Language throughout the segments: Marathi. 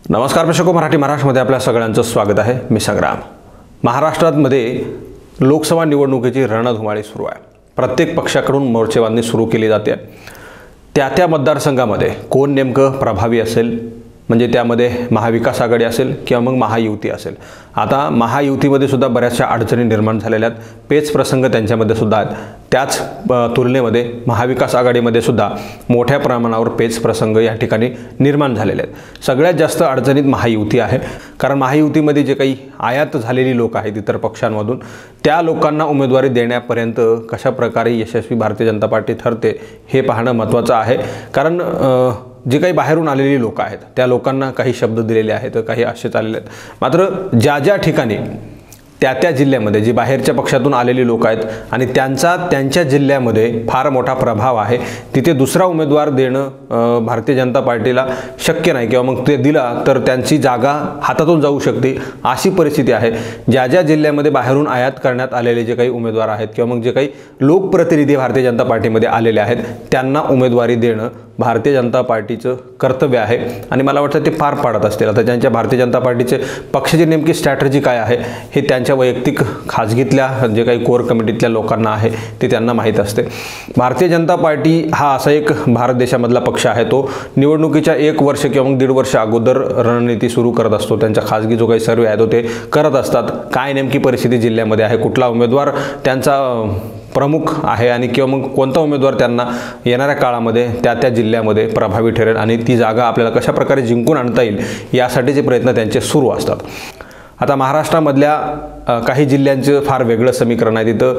नमस्कार प्रेक्षको, मराठी महाराष्ट्रामध्ये आपल्या सगळ्यांचं स्वागत आहे। मी संग्राम। महाराष्ट्रामध्ये लोकसभा निवडणुकीची रणधुमाळी सुरू आहे। प्रत्येक पक्षाकडून मोर्चेबांधणी सुरू केली जाते। त्या मतदारसंघामध्ये कोण नेमकं प्रभावी असेल, म्हणजे त्यामध्ये महाविकास आघाडी असेल किंवा मग महायुती असेल। आता महायुतीमध्ये सुद्धा बऱ्याचशा अडचणी निर्माण झालेल्या आहेत, पेच प्रसंग त्यांच्यामध्ये सुद्धा आहेत। त्याच तुलनेमध्ये महाविकास आघाडीमध्ये सुद्धा मोठ्या प्रमाणावर पेच प्रसंग या ठिकाणी निर्माण झालेले आहेत। सगळ्यात जास्त अडचणीत महायुती आहे, कारण महायुतीमध्ये जे काही आयात झालेली लोक आहेत इतर पक्षांमधून, त्या लोकांना उमेदवारी देण्यापर्यंत कशा प्रकारे यशस्वी भारतीय जनता पार्टी ठरते हे पाहणं महत्त्वाचं आहे। कारण जे काही बाहेरून आलेली लोक आहेत त्या लोकांना काही शब्द दिलेले आहेत, काही आशेच आलेले आहेत। मात्र ज्या ठिकाणी त्या जिल्ह्यामध्ये जे बाहेरच्या पक्षातून आलेली लोक आहेत आणि त्यांच्या जिल्ह्यामध्ये फार मोठा प्रभाव आहे, तिथे दुसरा उमेदवार देणं भारतीय जनता पार्टीला शक्य नाही, किंवा मग ते दिला तर त्यांची जागा हातातून जाऊ शकते अशी परिस्थिती आहे। ज्या जिल्ह्यामध्ये बाहेरून आयात करण्यात आलेले जे काही उमेदवार आहेत किंवा मग जे काही लोकप्रतिनिधी भारतीय जनता पार्टीमध्ये आलेले आहेत त्यांना उमेदवारी देणं भारतीय जनता पार्टीचं कर्तव्य आहे आणि मला वाटतं ते पार पाडत असतील। आता त्यांच्या भारतीय जनता पार्टीचे पक्षाची नेमकी स्ट्रॅटेजी काय आहे हे त्यांच्या वैयक्तिक खाजगीतल्या जे काही कोर कमिटीतल्या लोकांना आहे ते त्यांना माहीत असते। भारतीय जनता पार्टी हा असा एक भारत देशामधला पक्ष आहे, तो निवडणुकीच्या 1 वर्ष किंवा मग 1.5 वर्ष अगोदर रणनीती सुरू करत असतो। त्यांच्या खाजगी जो काही सर्वे आहे तो ते करत असतात, काय नेमकी परिस्थिती जिल्ह्यामध्ये आहे, कुठला उमेदवार त्यांचा प्रमुख आहे आणि किंवा मग कोणता उमेदवार त्यांना येणाऱ्या काळामध्ये त्या जिल्ह्यामध्ये प्रभावी ठरेल आणि ती जागा आपल्याला कशा प्रकारे जिंकून आणता येईल यासाठीचे प्रयत्न त्यांचे सुरू असतात। आता महाराष्ट्रामधल्या काही जिल्ह्यांचं फार वेगळं समीकरण आहे। तिथं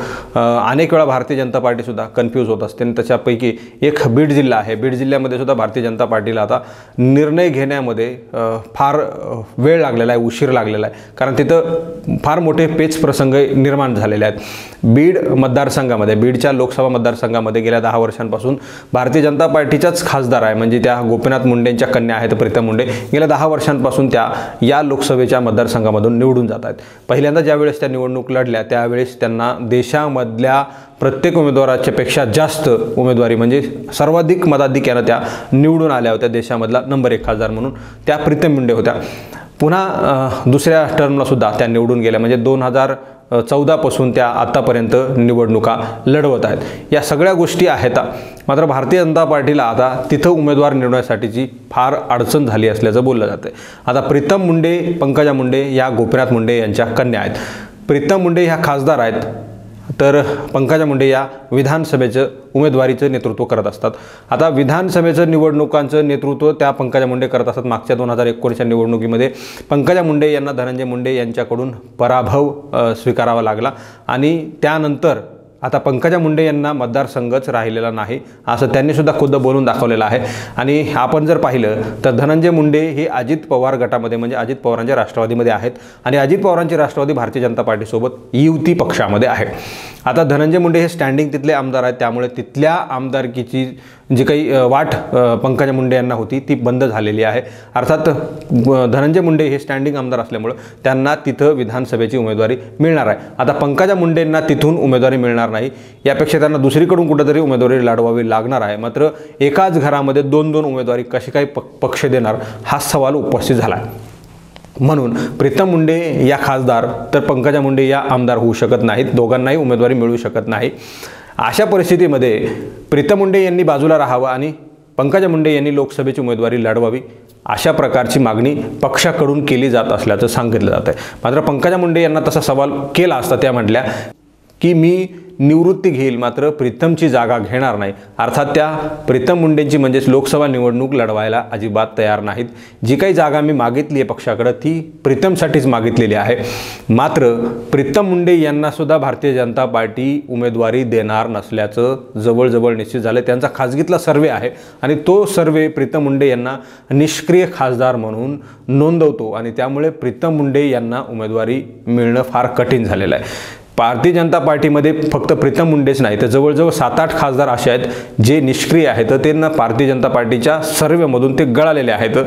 अनेक वेळा भारतीय जनता पार्टीसुद्धा कन्फ्यूज होत असते आणि त्याच्यापैकी एक बीड जिल्हा आहे। बीड जिल्ह्यामध्ये सुद्धा भारतीय जनता पार्टीला आता निर्णय घेण्यामध्ये फार वेळ लागलेला आहे, उशीर लागलेला आहे, कारण तिथं फार मोठे पेच प्रसंग निर्माण झालेले आहेत। बीड मतदारसंघामध्ये, बीडच्या लोकसभा मतदारसंघामध्ये गेल्या 10 वर्षांपासून भारतीय जनता पार्टीच्याच खासदार आहे, म्हणजे त्या गोपीनाथ मुंडेंच्या कन्या आहेत प्रीतम मुंडे, गेल्या 10 वर्षांपासून त्या या लोकसभेच्या मतदारसंघामधून निवडून जात आहेत। पहिल्यांदा ज्यावेळेस त्या निवडणूक लढल्या त्यावेळेस त्यांना देशामधल्या प्रत्येक उमेदवाराच्या पेक्षा जास्त उमेदवारी, म्हणजे सर्वाधिक मताधिक्याने त्या निवडून आल्या होत्या। देशामधला नंबर 1 खासदार म्हणून त्या प्रीतम मुंडे होत्या। पुन्हा दुसऱ्या टर्मला सुद्धा त्या निवडून गेल्या, म्हणजे 2014 पासून त्या आतापर्यंत निवडणुका लढवत आहेत। या सगळ्या गोष्टी आहेत, मात्र भारतीय जनता पार्टीला आता तिथं उमेदवार निवडण्यासाठीची फार अडचण झाली असल्याचं बोललं जातं। आता प्रीतम मुंडे, पंकजा मुंडे या गोपीनाथ मुंडे यांच्या कन्या आहेत। प्रीतम मुंडे ह्या खासदार आहेत, तर पंकजा मुंडे या विधानसभेचं उमेदवारीचं नेतृत्व करत असतात। आता विधानसभेचं निवडणुकांचं नेतृत्व त्या पंकजा मुंडे करत असतात। मागच्या 2019च्या निवडणुकीमध्ये पंकजा मुंडे यांना धनंजय मुंडे यांच्याकडून पराभव स्वीकारावा लागला आणि त्यानंतर आता पंकजा मुंडे यांना मतदारसंघच राहिलेला नाही असं त्यांनी सुद्धा खुद्द बोलून दाखवलेलं आहे। आणि आपण जर पाहिलं तर धनंजय मुंडे हे अजित पवार गटामध्ये, म्हणजे अजित पवारांच्या राष्ट्रवादीमध्ये आहेत आणि अजित पवारांची राष्ट्रवादी भारतीय जनता पार्टीसोबत युती पक्षामध्ये आहे। आता धनंजय मुंडे हे स्टँडिंग तिथले आमदार आहेत, त्यामुळे तिथल्या आमदारकीची जी काही वाट पंकजा मुंडे यांना होती ती बंद झालेली आहे। अर्थात धनंजय मुंडे हे स्टँडिंग आमदार असल्यामुळे त्यांना तिथं विधानसभेची उमेदवारी मिळणार आहे। आता पंकजा मुंडेंना तिथून उमेदवारी मिळणार नाही, यापेक्षा त्यांना दुसरीकडून कुठेतरी उमेदवारी लढवावी लागणार आहे। मात्र एकाच घरामध्ये 2-2 उमेदवारी कशी काय पक्ष देणार हा सवाल उपस्थित झाला आहे। म्हणून प्रीतम मुंडे या खासदार तर पंकजा मुंडे या आमदार होऊ शकत नाहीत, दोघांनाही उमेदवारी मिळू शकत नाही। अशा परिस्थितीमध्ये प्रीतम मुंडे यांनी बाजूला राहावं आणि पंकजा मुंडे यांनी लोकसभेची उमेदवारी लढवावी अशा प्रकारची मागणी पक्षाकडून केली जात असल्याचं सांगितलं जात आहे। मात्र पंकजा मुंडे यांना तसा सवाल केला असता त्या म्हटल्या की मी निवृत्ती घेईल, मात्र प्रीतमची जागा घेणार नाही। अर्थात त्या प्रीतम मुंडेंची म्हणजेच लोकसभा निवडणूक लढवायला अजिबात तयार नाहीत। जी काही जागा मी मागितली आहे पक्षाकडे ती प्रीतमसाठीच मागितलेली आहे। मात्र प्रीतम मुंडे यांना सुद्धा भारतीय जनता पार्टी उमेदवारी देणार नसल्याचं जवळजवळ निश्चित झालं। त्यांचा खाजगीतला सर्वे आहे आणि तो सर्वे प्रीतम मुंडे यांना निष्क्रिय खासदार म्हणून नोंदवतो आणि त्यामुळे प्रीतम मुंडे यांना उमेदवारी मिळणं फार कठीण झालेलं आहे। भारतीय जनता पार्टीमध्ये फक्त प्रीतम मुंडेच नाही तर जवळजवळ 7-8 खासदार असे आहेत जे निष्क्रिय आहेत, त्यांना भारतीय जनता पार्टीच्या सर्वेमधून ते गळालेले आहेत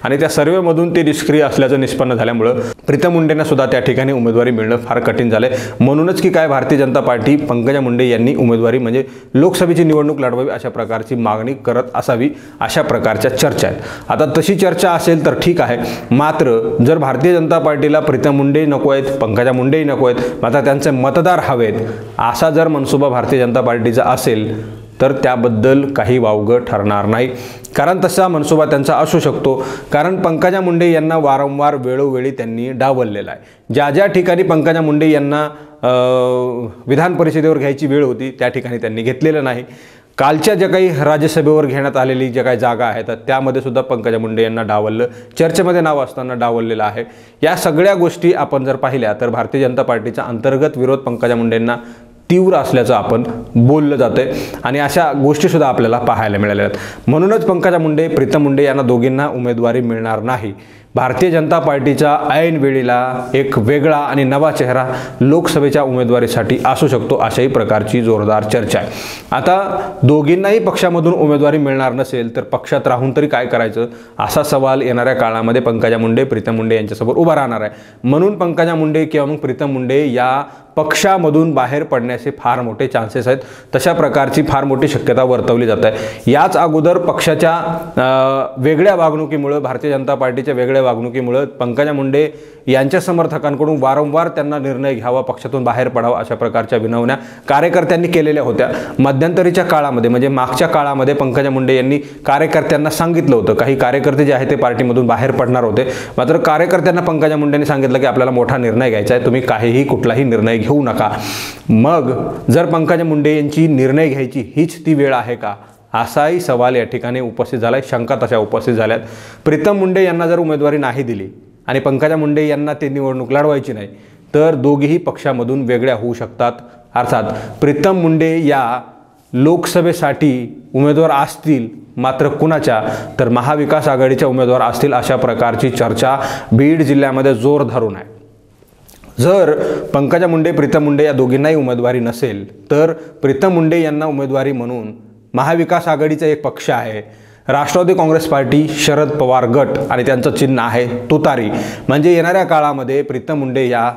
आणि त्या सर्वेमधून ते निष्क्रिय असल्याचं निष्पन्न झाल्यामुळं प्रीतम मुंडेंना सुद्धा त्या ठिकाणी उमेदवारी मिळणं फार कठीण झालं आहे। म्हणूनच की काय भारतीय जनता पार्टी पंकजा मुंडे यांनी उमेदवारी म्हणजे लोकसभेची निवडणूक लढवावी अशा प्रकारची मागणी करत असावी, अशा प्रकारच्या चर्चा आहेत। आता तशी चर्चा असेल तर ठीक आहे, मात्र जर भारतीय जनता पार्टीला प्रीतम मुंडे नको आहेत, पंकजा मुंडेही नको आहेत, मात्र त्यांचे मतदार हवेत असा जर मनसुबा भारतीय जनता पार्टीचा असेल तर त्याबद्दल काही वावगं ठरणार नाही, कारण तसा मनसुबा त्यांचा असू शकतो। कारण पंकजा मुंडे यांना वारंवार वेळोवेळी त्यांनी डावललेला आहे। ज्या ज्या ठिकाणी पंकजा मुंडे यांना विधान परिषदेवर घ्यायची वेळ होती त्या ठिकाणी त्यांनी घेतलेलं नाही। कालच्या ज्या काही राज्यसभेवर घेण्यात आलेली ज्या काही जागा आहेत त्यामध्ये सुद्धा पंकजा मुंडे यांना डावललं, चर्चेमध्ये नाव असताना डावललेलं आहे। या सगळ्या गोष्टी आपण जर पाहिल्या तर भारतीय जनता पार्टीचा अंतर्गत विरोध पंकजा मुंडेंना तीव्र असल्याचं आपण बोललं जातंय आणि अशा गोष्टीसुद्धा आपल्याला पाहायला मिळाल्या आहेत। म्हणूनच पंकजा मुंडे, प्रीतम मुंडे यांना दोघींना उमेदवारी मिळणार नाही। भारतीय जनता पार्टीच्या ऐन वेळेला एक वेगळा आणि नवा चेहरा लोकसभेच्या उमेदवारीसाठी असू शकतो अशाही प्रकारची जोरदार चर्चा आहे। आता दोघींनाही पक्षामधून उमेदवारी मिळणार नसेल तर पक्षात राहून तरी काय करायचं असा सवाल येणाऱ्या काळामध्ये पंकजा मुंडे, प्रीतम मुंडे यांच्यासमोर उभा राहणार आहे। म्हणून पंकजा मुंडे किंवा मग प्रीतम मुंडे या पक्षामधून बाहेर पडण्याचे फार मोठे चान्सेस आहेत, तशा प्रकारची फार मोठी शक्यता वर्तवली जात आहे। याच अगोदर पक्षाच्या वेगळ्या वागणुकीमुळे, भारतीय जनता पार्टीच्या वेगळ्या वागणुकीमुळे पंकजा मुंडे यांच्या समर्थकांकडून वारंवार त्यांना निर्णय घ्यावा, पक्षातून बाहेर पडावा अशा प्रकारच्या विनवण्या कार्यकर्त्यांनी केलेल्या होत्या। मध्यंतरीच्या काळामध्ये म्हणजे मागच्या काळामध्ये पंकजा मुंडे यांनी कार्यकर्त्यांना सांगितलं होतं, काही कार्यकर्ते जे आहेत ते पार्टीमधून बाहेर पडणार होते, मात्र कार्यकर्त्यांना पंकजा मुंडेंनी सांगितलं की आपल्याला मोठा निर्णय घ्यायचा आहे, तुम्ही काहीही कुठलाही निर्णय घेऊ नका। मग जर पंकजा मुंडे यांची निर्णय घ्यायची हीच ती वेळ आहे का असाही सवाल या ठिकाणी उपस्थित झाला आहे, शंका तशा उपस्थित झाल्यात। प्रीतम मुंडे यांना जर उमेदवारी नाही दिली आणि पंकजा मुंडे यांना ते निवडणूक लढवायची नाही तर दोघेही पक्षामधून वेगळ्या होऊ शकतात। अर्थात प्रीतम मुंडे या लोकसभेसाठी उमेदवार असतील, मात्र कुणाच्या तर महाविकास आघाडीच्या उमेदवार असतील अशा प्रकारची चर्चा बीड जिल्ह्यामध्ये जोर धरून आहे। जर पंकजा मुंडे, प्रीतम मुंडे या दोघींनाही उमेदवारी नसेल तर प्रीतम मुंडे यांना उमेदवारी म्हणून महाविकास आघाडीचा एक पक्ष आहे राष्ट्रवादी काँग्रेस पार्टी, शरद पवार गट आणि त्यांचं चिन्ह आहे तुतारी, म्हणजे येणाऱ्या काळामध्ये प्रीतम मुंडे या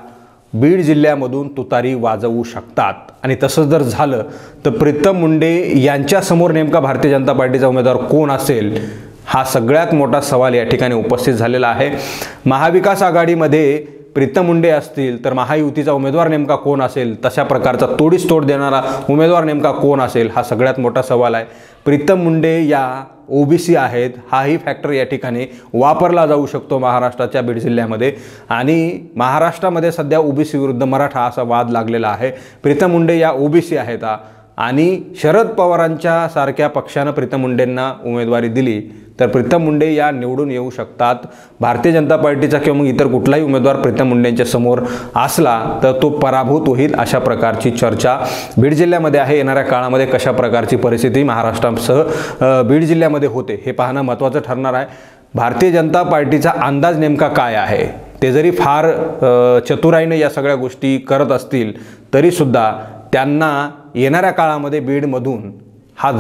बीड जिल्ह्यामधून तुतारी वाजवू शकतात। आणि तसं जर झालं तर प्रीतम मुंडे यांच्यासमोर नेमका भारतीय जनता पार्टीचा उमेदवार कोण असेल हा सगळ्यात मोठा सवाल या ठिकाणी उपस्थित झालेला आहे। महाविकास आघाडीमध्ये प्रीतम मुंडे असतील तर महायुतीचा उमेदवार नेमका कोण असेल, तशा प्रकारचा तोडीस तोड देणारा उमेदवार नेमका कोण असेल हा सगळ्यात मोठा सवाल आहे। प्रीतम मुंडे या ओबीसी आहेत हाही फॅक्टर या ठिकाणी वापरला जाऊ शकतो महाराष्ट्राच्या बीड जिल्ह्यामध्ये, आणि महाराष्ट्रामध्ये सध्या ओबीसी विरुद्ध मराठा असा वाद लागलेला आहे। प्रीतम मुंडे या ओबीसी आहेत आणि शरद पवारांच्या सारख्या पक्षानं प्रीतम मुंडेंना उमेदवारी दिली तर प्रीतम मुंडे या निवडून येऊ शकतात। भारतीय जनता पार्टीचा किंवा मग इतर कुठलाही उमेदवार प्रीतम मुंडेंच्या समोर असला तर तो पराभूत होईल अशा प्रकारची चर्चा बीड जिल्ह्यामध्ये आहे। येणाऱ्या काळामध्ये कशा प्रकारची परिस्थिती महाराष्ट्रासह बीड जिल्ह्यामध्ये होते हे पाहणं महत्त्वाचं ठरणार आहे। भारतीय जनता पार्टीचा अंदाज नेमका काय आहे, ते जरी फार चतुराईने या सगळ्या गोष्टी करत असतील तरीसुद्धा त्यांना येणाऱ्या काळामध्ये बीडमधून हा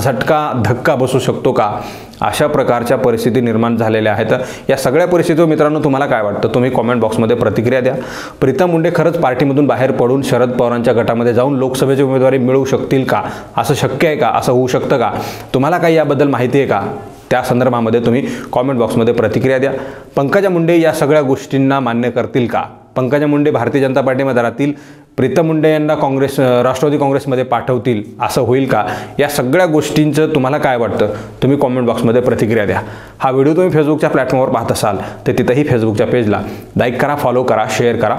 धक्का बसू शकतो का अशा प्रकारच्या परिस्थिती निर्माण झालेल्या आहेत। या सगळ्या परिस्थितीवर मित्रांनो तुम्हाला काय वाटतं तुम्ही कॉमेंट बॉक्समध्ये प्रतिक्रिया द्या। प्रीतम मुंडे खरंच पार्टीमधून बाहेर पडून शरद पवारांच्या गटामध्ये जाऊन लोकसभेची उमेदवारी मिळवू शकतील का, असं शक्य आहे का, असं होऊ शकतं का, तुम्हाला काही याबद्दल माहिती आहे का, त्या संदर्भामध्ये तुम्ही कॉमेंट बॉक्समध्ये प्रतिक्रिया द्या। पंकजा मुंडे या सगळ्या गोष्टींना मान्य करतील का, पंकजा मुंडे भारतीय जनता पार्टीमध्ये राहतील, प्रीतम मुंडे यांना राष्ट्रवादी काँग्रेसमध्ये पाठवतील असं होईल का, या सगळ्या गोष्टींचं तुम्हाला काय वाटतं तुम्ही कॉमेंट बॉक्समध्ये प्रतिक्रिया द्या। हा व्हिडिओ तुम्ही फेसबुकच्या प्लॅटफॉर्मवर पाहत असाल तर तिथंही फेसबुकच्या पेजला लाईक करा, फॉलो करा, शेअर करा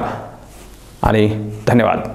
आणि धन्यवाद।